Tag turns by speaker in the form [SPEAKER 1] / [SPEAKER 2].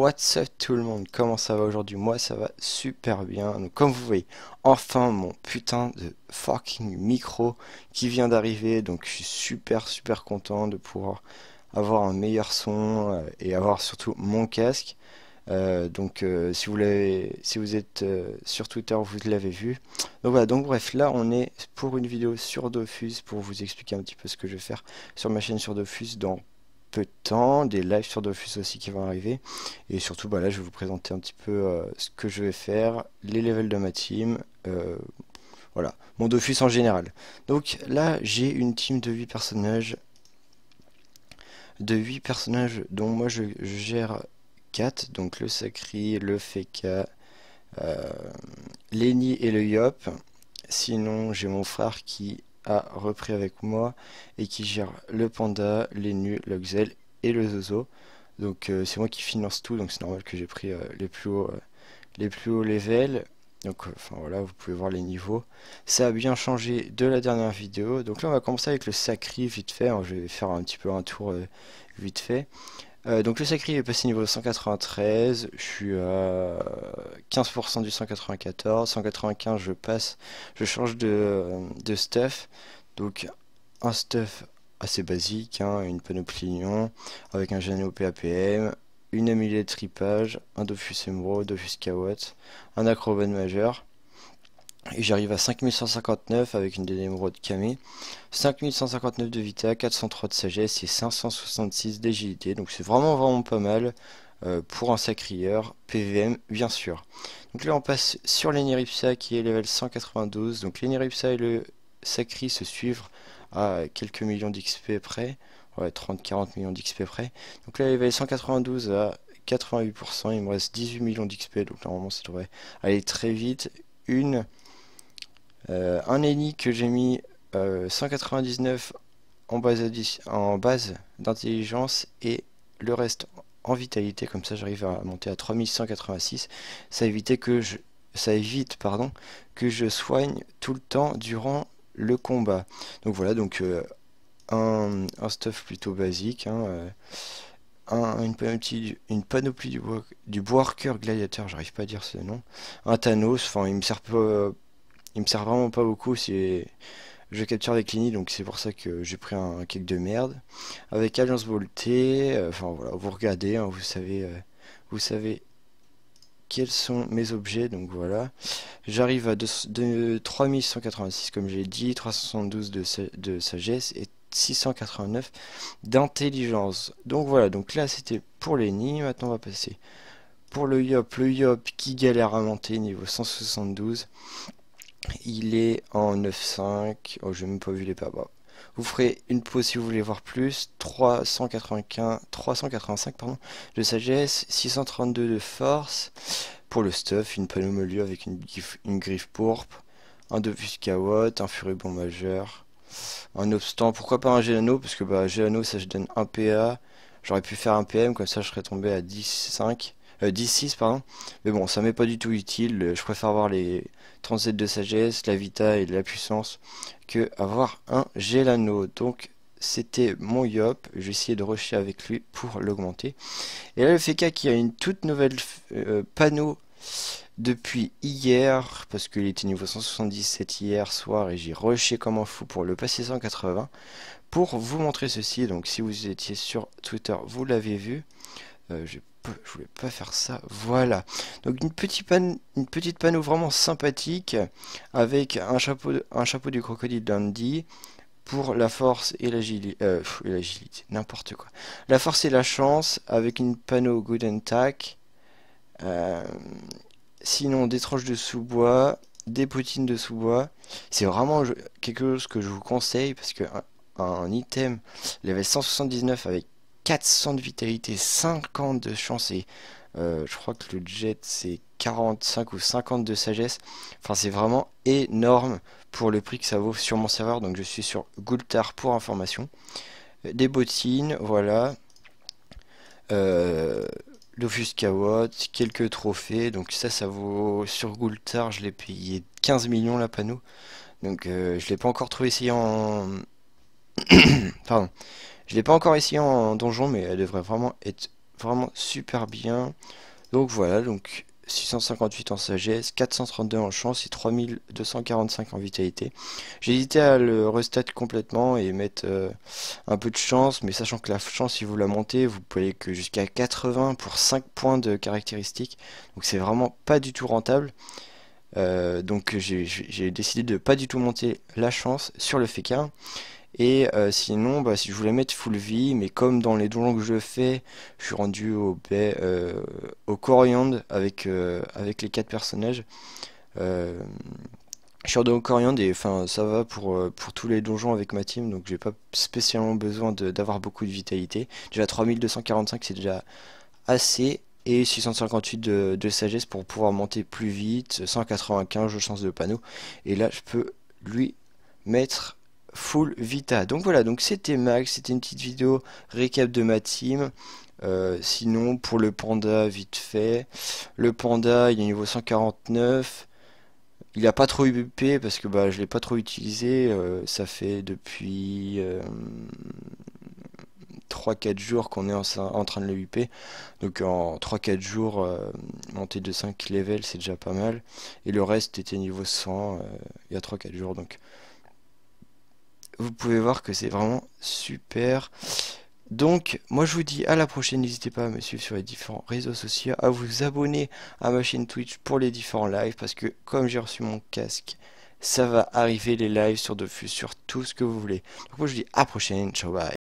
[SPEAKER 1] What's up tout le monde, comment ça va aujourd'hui? Moi ça va super bien. Donc comme vous voyez, enfin mon putain de fucking micro qui vient d'arriver. Donc je suis super content de pouvoir avoir un meilleur son et avoir surtout mon casque. Si vous êtes sur Twitter, vous l'avez vu. Donc voilà, donc bref, là on est pour une vidéo sur Dofus pour vous expliquer un petit peu ce que je vais faire sur ma chaîne sur Dofus dans peu de temps, des lives sur Dofus aussi qui vont arriver. Et surtout, bah là, je vais vous présenter un petit peu ce que je vais faire, les levels de ma team, voilà, mon Dofus en général. Donc là, j'ai une team de 8 personnages dont moi je gère 4, donc le Sacri, le Feka, euh, Lenny et le Yop. Sinon, j'ai mon frère qui a repris avec moi et qui gère le Panda, l'Enu, l'Oxel et le Zozo. Donc c'est moi qui finance tout, donc c'est normal que j'ai pris les plus hauts levels. Donc enfin voilà, vous pouvez voir les niveaux. Ça a bien changé de la dernière vidéo. Donc là on va commencer avec le Sacri vite fait, hein. Je vais faire un petit peu un tour vite fait. Donc le Sacri est passé niveau 193, je suis à 15% du 194, 195 je passe, je change de stuff, donc un stuff assez basique, hein, une panoplie lion avec un Géno PAPM, une amulette tripage, un Dofus Emerald, Dofus Kawat, un Acrobat majeur. Et j'arrive à 5159 avec une d'émeraude camé, 5159 de vita, 403 de sagesse et 566 d'agilité. Donc c'est vraiment pas mal pour un sacrieur, PVM bien sûr. Donc là on passe sur l'Eniripsa qui est level 192. Donc l'Eniripsa et le Sacri se suivent à quelques millions d'XP près. Ouais, 30-40 millions d'XP près. Donc là level 192 à 88%, il me reste 18 millions d'XP. Donc normalement ça devrait aller très vite. Un eni que j'ai mis 199 en base d'intelligence et le reste en vitalité, comme ça j'arrive à monter à 3186. Ça évite pardon, que je soigne tout le temps durant le combat. Donc voilà, donc un stuff plutôt basique, hein, une panoplie du Boarker Gladiateur, j'arrive pas à dire ce nom, un Thanos, enfin il me sert vraiment pas beaucoup, c'est je capture avec Lini, donc c'est pour ça que j'ai pris un cake de merde. Avec Alliance Voltée, enfin voilà, vous regardez, hein, vous savez quels sont mes objets, donc voilà. J'arrive à 3186 comme j'ai dit, 372 de sagesse et 689 d'intelligence. Donc voilà, donc là c'était pour Lenny, maintenant on va passer pour le Yop qui galère à monter niveau 172. Il est en 9,5. Oh, j'ai même pas vu les pas-bas. Vous ferez une pause si vous voulez voir plus. 385 pardon, de sagesse, 632 de force. Pour le stuff, une panneau milieu avec une griffe pourpre, un Dofus Kawat, un furibond majeur, un obstant. Pourquoi pas un Gelano? Parce que bah, Gelano ça je donne 1 PA. J'aurais pu faire un PM, comme ça je serais tombé à 10,5. 10-6 pardon, mais bon ça m'est pas du tout utile, je préfère avoir les 37 de sagesse, la vita et de la puissance que avoir un Gelano. Donc c'était mon Yop, je vais essayer de rusher avec lui pour l'augmenter. Et là le FK qui a une toute nouvelle panneau depuis hier, parce qu'il était niveau 177 hier soir et j'ai rushé comme un fou pour le passer 180 pour vous montrer ceci. Donc si vous étiez sur Twitter vous l'avez vu. Je voulais pas faire ça. Voilà. Donc une petite panneau vraiment sympathique avec un chapeau du crocodile Dundee pour la force et l'agilité. N'importe quoi. La force et la chance avec une panneau Good and Tack. Euh, Sinon des tranches de sous-bois, des poutines de sous-bois. C'est vraiment quelque chose que je vous conseille parce que un item level 179 avec 400 de vitalité, 50 de chance et je crois que le jet c'est 45 ou 50 de sagesse. Enfin c'est vraiment énorme pour le prix que ça vaut sur mon serveur. Donc je suis sur Gultar pour information. Des bottines, voilà. Euh, Dofus Kawat, quelques trophées. Donc ça vaut sur Gultar, je l'ai payé 15 millions la panneau. Donc je l'ai pas encore trouvé essayé en... Pardon. Je l'ai pas encore essayé en donjon, mais elle devrait vraiment être vraiment super bien. Donc voilà, donc 658 en sagesse, 432 en chance et 3245 en vitalité. J'ai hésité à le restat complètement et mettre un peu de chance, mais sachant que la chance, si vous la montez, vous pouvez aller que jusqu'à 80 pour 5 points de caractéristiques. Donc c'est vraiment pas du tout rentable. Donc j'ai décidé de pas du tout monter la chance sur le fécin. Et sinon, bah, si je voulais mettre full vie, mais comme dans les donjons que je fais, je suis rendu au coriandre avec les 4 personnages. Euh, je suis rendu au coriandre et enfin ça va pour tous les donjons avec ma team, donc j'ai pas spécialement besoin d'avoir beaucoup de vitalité. Déjà 3245 c'est déjà assez. Et 658 de sagesse pour pouvoir monter plus vite, 195 de chance de panneau. Et là je peux lui mettre full vita. Donc voilà, donc c'était Max, c'était une petite vidéo récap de ma team. Sinon pour le panda vite fait, le panda il est niveau 149. Il a pas trop UP parce que bah je l'ai pas trop utilisé. Ça fait depuis 3-4 jours qu'on est en train de le UP. Donc en 3-4 jours, monter de 5 levels c'est déjà pas mal. Et le reste était niveau 100 il y a 3-4 jours. Donc vous pouvez voir que c'est vraiment super. Donc, moi je vous dis à la prochaine. N'hésitez pas à me suivre sur les différents réseaux sociaux, à vous abonner à ma chaîne Twitch pour les différents lives. Parce que comme j'ai reçu mon casque, ça va arriver les lives sur Dofus, sur tout ce que vous voulez. Donc moi je vous dis à la prochaine. Ciao, bye.